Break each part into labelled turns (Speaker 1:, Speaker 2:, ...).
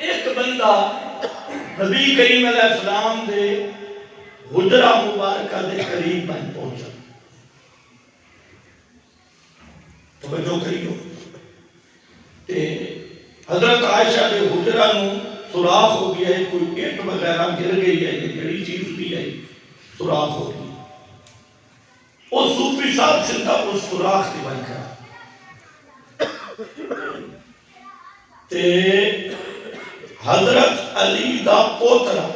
Speaker 1: ایک بندہ نبی کریم علیہ السلام دے حجرہ مبارکہ دے قریب بن پہنچا. توجہ کریو تے حضرت عائشہ دے حجرہ نو سوراخ ہو گیا ہے, کوئی اینٹ وغیرہ گر گئی ہے, یہ جڑی چیز بھی ہے سوراخ ہو گئی. وہ صوفی صاحب سدھا اس سوراخ کی بن کر تے حضرت علی دا پوترا,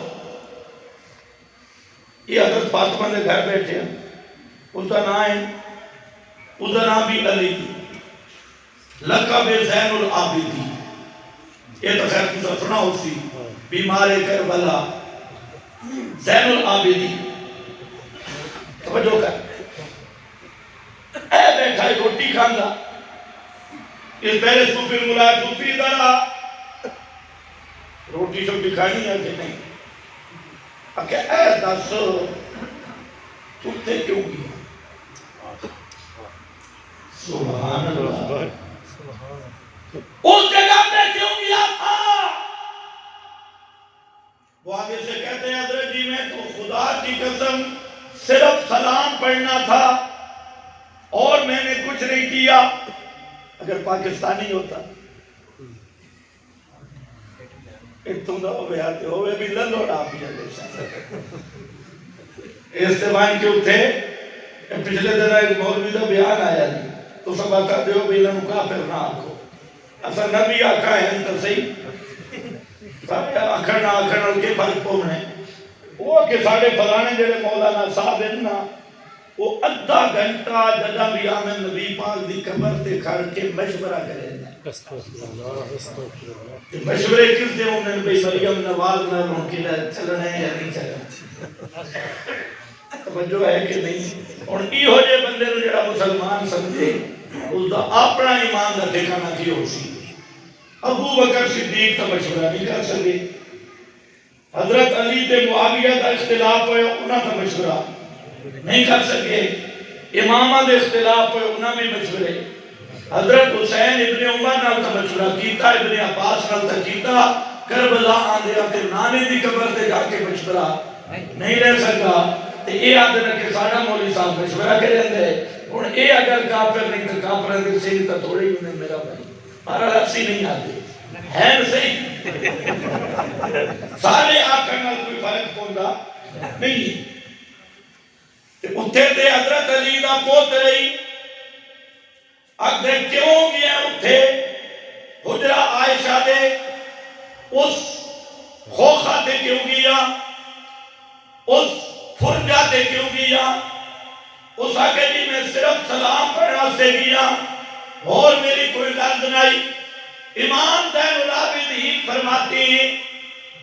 Speaker 1: یہ حضرت فاطمہ نے گھر بیٹھے ہیں, اس کا نام ہے, اس کا نام بھی علی, لقب زین العابدین. یہ تو خیر کچھ سنا ہو سی, بیمار کربلا زین العابدین. توجہ کر, اے بیٹھا ہے روٹی کھانا, اس پہلے صوفی ملا صوفی ادھر روٹی شوٹی کھانی ہے کہ نہیں؟ کہ اے دس چھوٹے کیوں گیا؟ سبحان اللہ, اس جگہ پہ کیوں گیا تھا؟ وہ آگے سے کہتے ہیں حضرت جی میں تو خدا کی قسم صرف سلام پڑھنا تھا اور میں نے کچھ نہیں کیا. اگر پاکستانی ہوتا تم نہ ہوئے آتے ہوئے بھی للوڑ آپ ہی جلے استعمال کیوں تھے. پچھلے دن ایک مولوی کا بیان آیا جی, تو سب آتا دیو بھی انہوں کافر نہ آکھو, اصلا نبی آکھا ہے انتر صحیح سارے آکھر نہ آکھر نہ کے فرق پونے. وہ کہ ساڑھے فلانے جڑے مولانا صاحب ہیں نا, وہ ادھا گھنٹہ جدہ بھی آمن نبی پاک دی قبر تے کھڑ کے مشورہ کرے ہیں. مشورے کس دے انہوں نے بھئی مریم نواز نہ ممکن ہے چلنا ہے یا نہیں چلنا, توجہ ہے کہ نہیں. اور ای ہو جے بندے نے جڑا مسلمان سمجھے اس دا اپنا ایمان دا ٹھکانہ کی ہو سی. ابو بکر صدیق کا مشورہ نہیں کر سکے, حضرت علی تے معاویہ دا اختلاف ہوئے انہاں کا مشورہ نہیں کر سکے, امامہ دے اختلاف ہوئے انہاں میں مشورے, حضرت حسین ابن عمر نال تا مشورہ کیتا, ابن عباس نال تا کیتا, کربلا آندے آتے نانے دی قبر تے جا کے مشورہ نہیں رہ سکا. تے اے آدھے کہ ساڑھا مولی صاحب مشورہ کریں دے, اور اے اگر کافر نہیں تو کافر دے سے تا تھوڑے ہی انہیں میرا بھائی مارا لفظی نہیں آتے ہے صحیح. سارے آکھر نال کوئی فرق پوندا نہیں. اتھے تے حضرت علی دا پوترے اگر کیوں گیا اتھے حجرہ عائشہ دے اس خوخہ تے کیوں گیا, اس فرجہ تے کیوں گیا؟ اس آگے جی میں صرف سلام پڑھنا سے گیا اور میری کوئی لفظ نہیں. امام زین العابدین فرماتی ہیں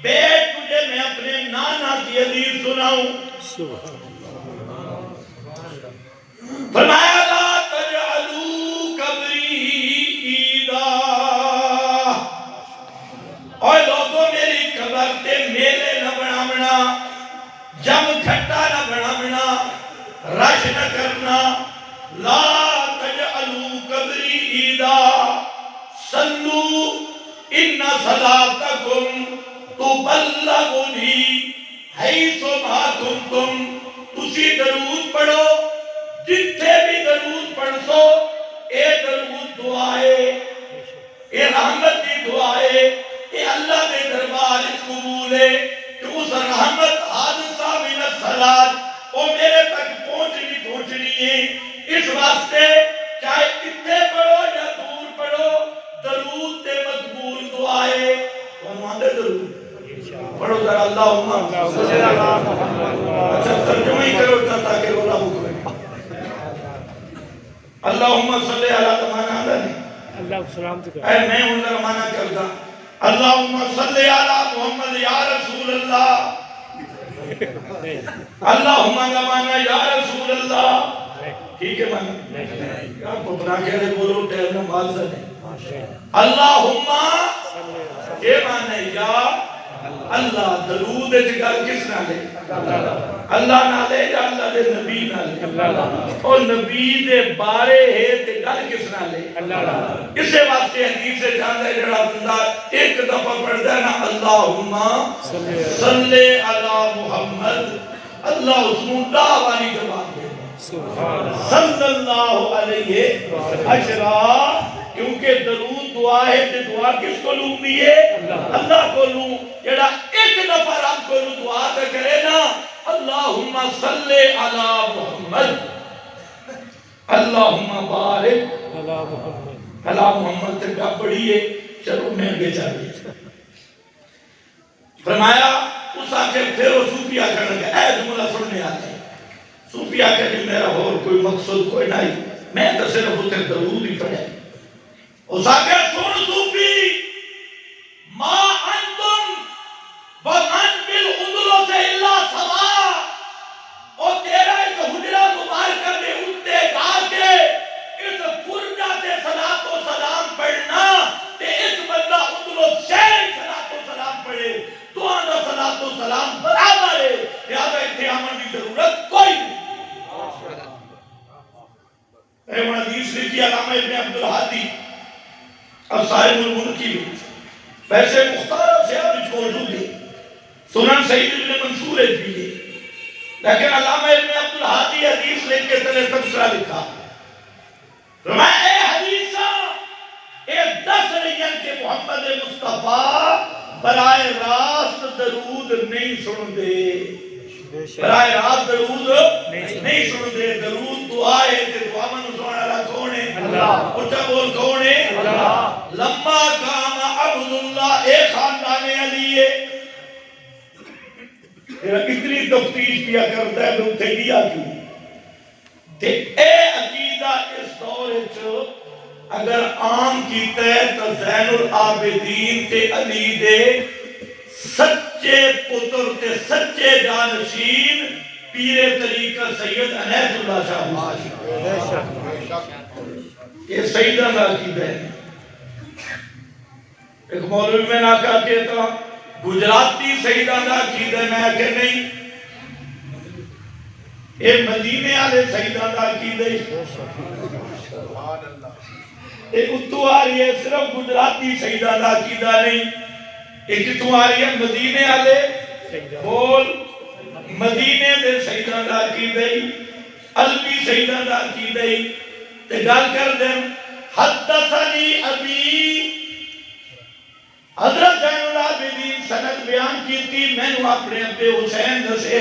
Speaker 1: بیٹھ تجھے میں اپنے نانا کی حدیث سناؤں. فرمایا لا تجعلوا قبری عیدا, اور لوگوں میری قبر تے میلے نہ بنامنا, جم کھٹا نہ بنامنا, رش نہ کرنا. لا تجعلوا قبری عیدا صلو ان صلاتکم تبلغنی حیث ما کنتم. تسی درود پڑھو جتھے بھی درود پڑھ سو, اے درود دعائے, اے رحمت کی دعائے, اے اللہ کے دربار قبول ہے کہ اس رحمت حادثہ من الصلاۃ وہ میرے تک پہنچنی ہے. اس واسطے چاہے اتنے پڑھو یا دور پڑھو, درود تے مقبول دعائے. کون آندے درود پڑھو ذرا اللہم اچھا ترجمہ ہی کرو تاکہ رولا ہو. اللہم صلی علی تمانا آدھا نہیں, اللہ سلام تو کر, اے میں انہوں مانا کرتا اللہم صلی علی محمد یا رسول اللہ, اللہم مانا یا رسول اللہ. ٹھیک ہے مانا آپ کو بنا کے لئے بولو ٹہرنا معاذہ نہیں. اللہم یہ مانا یا اللہ, درود جگہ کس نہ لے اللہ نالے یا اللہ دے نبی نالے؟ اور نبی دے بارے ہے تے گل کس نالے؟ اسے واسطے حدیث سے جانتا ہے جڑا بندہ ایک دفعہ پڑھتا ہے نا اللہم صلی علی محمد، اللہ اس مندہ والی جواب دے صلی اللہ علیہ اشرا، کیونکہ درود دعا ہے تے دعا کس کو لوں بھی ہے؟ اللہ کو لوں۔ جڑا ایک دفعہ رب کو لوں دعا تے کرے نا اللہم صلی علی محمد، اللہم بارک علی محمد تے کیا پڑھی ہے؟ چلو میں آگے چاہیے فرمایا اس آخر پھر وہ صوفیہ کرنے گا اے جملہ سننے آتے ہیں، صوفیہ کہنے میرا اور کوئی مقصد کوئی نہیں، میں تو صرف اتنے درود ہی پڑھے۔ اس آخر سن صوفی، ما انتم ومن بالعدل سے اللہ سوا، اور تیرا ایک حجرہ مبارکہ میں اٹھتے گا کے اس فرجہ سے صلاۃ و سلام پڑھنا تے اس بندہ عدل سے صلاۃ و سلام پڑھے تو آندا صلاۃ و سلام برابر ہے، لہذا اتنے آمن کی ضرورت کوئی نہیں۔ ایوان حدیث لکھی علامہ ابن عبدالہادی اب صاحب الملکی بھی ویسے مختار سے آپ موجود ہے، سنن سعید ابن منصور بھی ہے، لیکن علامہ ابن عبدالہادی حدیث لکھ کے تلے تبصرہ لکھا فرمایا اے حدیثہ اے دس رہیاں کہ محمد مصطفیٰ برائے راست درود نہیں سن دے، برائے راست درود نہیں سن دے۔ درود دعا ہے تے دعا من سننے والا کون ہے؟ اللہ۔ اچھا بول کون ہے؟ اللہ۔ لما کان عبداللہ اے خاندان علی ہے، اتنی تفتیش کیا کرتا ہے تو اتنے کیا کیوں تے اے عقیدہ اس دور وچ اگر عام کیتا ہے تو زین العابدین تے علی دے سچے پتر تے سچے جانشین پیر طریقہ سید عنایت اللہ شاہ یہ سیدہ کا عقیدہ ہے۔ ایک مولوی میں نہ کہا کہتا گجراتی سیدہ کا عقیدہ میں کہ نہیں، یہ مدینے والے سیدہ کا عقیدہ ایک اتو آ رہی ہے، صرف گجراتی سیدہ کا عقیدہ نہیں، ایک اتو آ رہی ہے مدینے والے بول مدینے دے سیدہ کا عقیدہ علوی سیدہ کا عقیدہ تے گل کر دیں حدثنی ابی، حضرت زین العابدین سند بیان کیتی میں نے اپنے ابے حسین دسے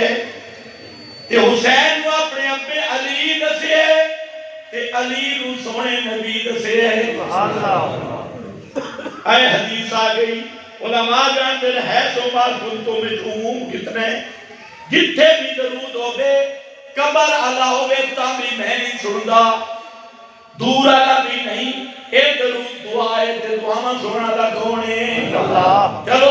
Speaker 1: تے حسین نو اپنے ابے علی دسے تے علی نو سونے نبی دسے۔ اے حدیث آ گئی، علماء جانتے ہیں سو بار کنتوں میں عموم کتنے جتھے بھی درود ہوگے قبر علا ہوگے تامی میں نہیں سندا، دور علا بھی نہیں، اے درود دعا ہے تے دعا میں سننا دا کون ہے؟ اللہ۔ چلو